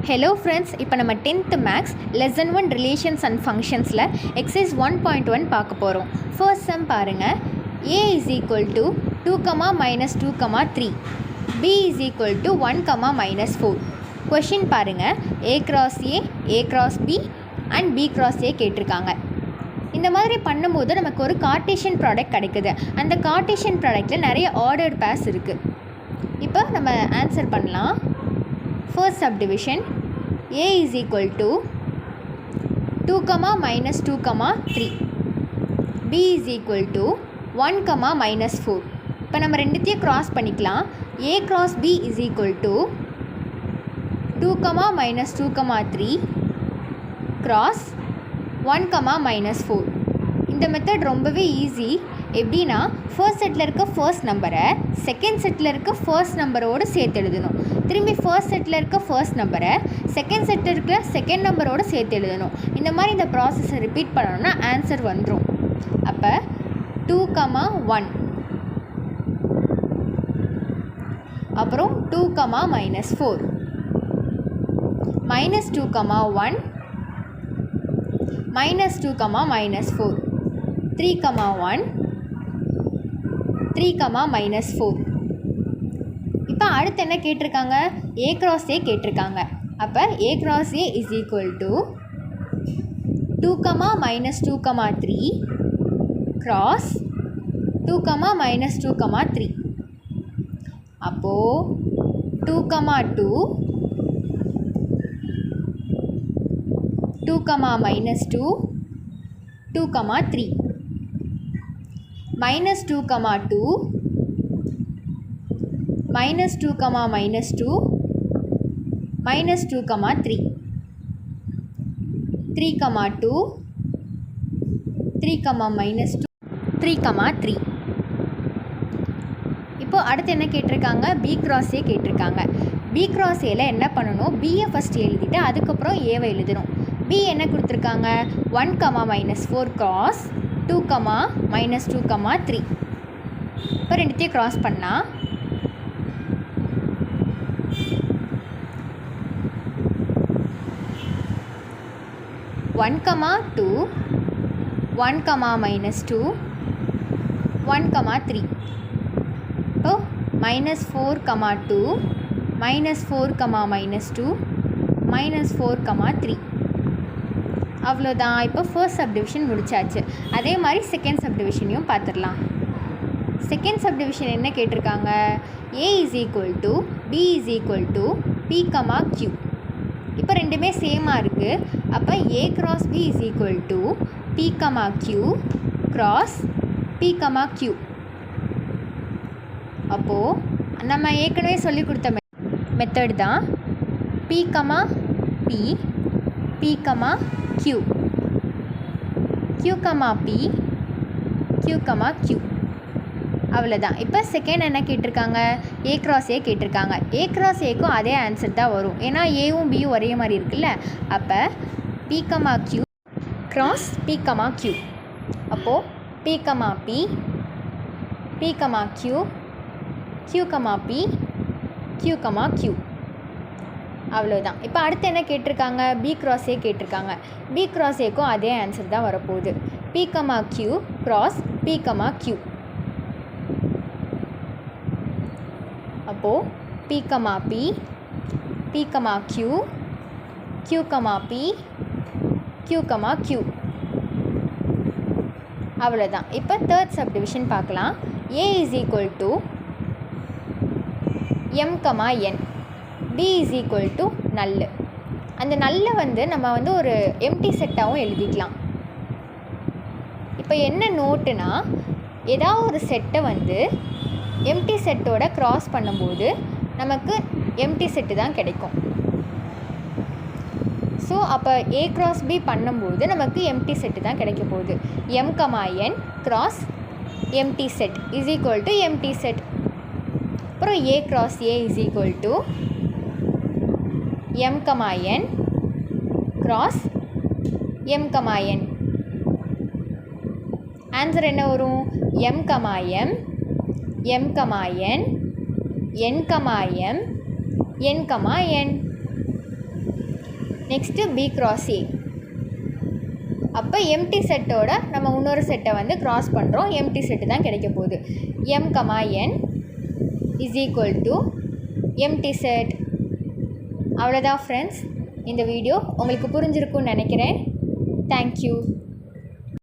Hello friends, இப்போ நம்ம 10th Max Lesson 1 Relations and Functionsல Exercise 1.1 பார்க்க போகிறோம். First sum பாருங்க. A is equal to 2, minus 2, 3. B is equal to 1, minus 4. Question பாருங்க. A cross A, A cross B and B cross A கேட்டிருக்காங்க. இந்த மாதிரி பண்ணும்போது நமக்கு ஒரு கார்ட்டீசியன் ப்ராடக்ட் கிடைக்குது. அந்த கார்ட்டீசியன் ப்ராடக்ட்டில் நிறைய ஆர்டர்ட் பேர்ஸ் இருக்குது. இப்போ நம்ம ஆன்சர் பண்ணலாம். First subdivision, A is equal to 2, minus 2, 3. B is equal to 1, minus 4. இப்போ நம்ம ரெண்டுத்தையும் cross பண்ணிக்கலாம். A cross B is equal to 2, minus 2, 3 cross 1, minus 4. இந்த மெத்தட் ரொம்பவே ஈஸி. எப்படின்னா ஃபர்ஸ்ட் செட்டில் இருக்க ஃபர்ஸ்ட் நம்பரை செகண்ட் செட்டில் இருக்க ஃபர்ஸ்ட் நம்பரோடு சேர்த்து எழுதணும். திரும்பி ஃபர்ஸ்ட் செட்டில் இருக்க ஃபர்ஸ்ட் நம்பரை செகண்ட் செட்டில் இருக்கிற செகண்ட் நம்பரோடு சேர்த்து எழுதணும். இந்த மாதிரி இந்த ப்ராசஸை ரிப்பீட் பண்ணணும்னா ஆன்சர் வந்துடும். அப்போ 2, 1 அப்புறம் 2, minus 4 minus 2, 1 minus 2, minus 4 3, 1 3, minus 4. இப்போ அடுத்து என்ன கேட்டிருக்காங்க? A cross A கேட்டிருக்காங்க. அப்போ A cross A is equal to 2, minus 2, 3 cross 2, minus 2, 3. அப்போது 2, 2 2, minus 2 2, 3 minus 2, 2 minus 2, minus 2 minus 2, 3 3, 2 3, minus 2 3, 3. இப்போ அடுத்து என்ன கேட்டிருக்காங்க? B cross A கேட்டிருக்காங்க. B cross Aல என்ன பண்ணணும்? Bயை ஃபஸ்ட் எழுதிட்டு அதுக்கப்புறம் Aவை எழுதணும். B என்ன கொடுத்துருக்காங்க? 1, minus 4 cross 2, minus 2, 3. இப்போ ரெண்டுத்தையும் க்ராஸ் பண்ணால் 1, 2 1, minus 2 1, 3. இப்போ minus 4, 2 minus 4, minus 2 minus 4, 3. அவ்வளோதான். இப்போ ஃபர்ஸ்ட் சப்டிவிஷன் முடிச்சாச்சு. அதே மாதிரி செகண்ட் சப்டிவிஷனையும் பார்த்துடலாம். செகண்ட் சப்டிவிஷன் என்ன கேட்டிருக்காங்க? A is equal to B is equal to P, Q. இப்போ ரெண்டுமே சேமாக இருக்குது. அப்போ A cross B is equal to P, Q cross P, Q. அப்போது நம்ம ஏற்கனவே சொல்லி கொடுத்த மெத்தட் தான். P, P P, Q Q, P Q, Q. அவ்வளோதான். இப்போ செகண்ட் என்ன கேட்டிருக்காங்க? A cross A கேட்டிருக்காங்க. A cross Aக்கும் அதே ஆன்சர் தான் வரும். ஏன்னா ஏவும் பியும் ஒரே மாதிரி இருக்குல்ல. அப்போ P, Q cross P, Q. அப்போது P, P P, Q Q, P Q, Q. அவ்வளோதான். இப்போ அடுத்து என்ன கேட்டிருக்காங்க? B cross A கேட்டிருக்காங்க. B cross Aக்கும் அதே ஆன்சர் தான் வரப்போகுது. P, Q cross P, Q. அப்போது P, P P, Q Q, P Q, Q. அவ்வளோதான். இப்போ தேர்ட் சப்டிவிஷன் பார்க்கலாம். A is equal to M, N. B is equal to null. அந்த நல்லை நம்ம ஒரு எம்டி செட்டாகவும் எழுதிக்கலாம். இப்போ என்ன நோட்டுனா, ஏதாவது ஒரு செட்டை எம்டி செட்டோட க்ராஸ் பண்ணும்போது நமக்கு எம்டி செட்டு தான் கிடைக்கும். ஸோ அப்போ A cross B பண்ணும்போது நமக்கு எம்டி செட்டு தான் கிடைக்க போகுது. M, N cross empty set is equal to empty set. அப்புறம் A cross A is equal to M, N cross M, N. Answer என்ன வரும்? M, M M, N N, N, N next B cross A. அப்போ empty செட்டோட நம்ம இன்னொரு செட்டை வந்து cross பண்ணுறோம், எம்டி செட்டு தான் கிடைக்க போகுது. M comma N is equal to empty set. அவ்வளோதான் ஃப்ரெண்ட்ஸ், இந்த வீடியோ உங்களுக்கு புரிஞ்சிருக்குன்னு நினைக்கிறேன். தேங்க்யூ.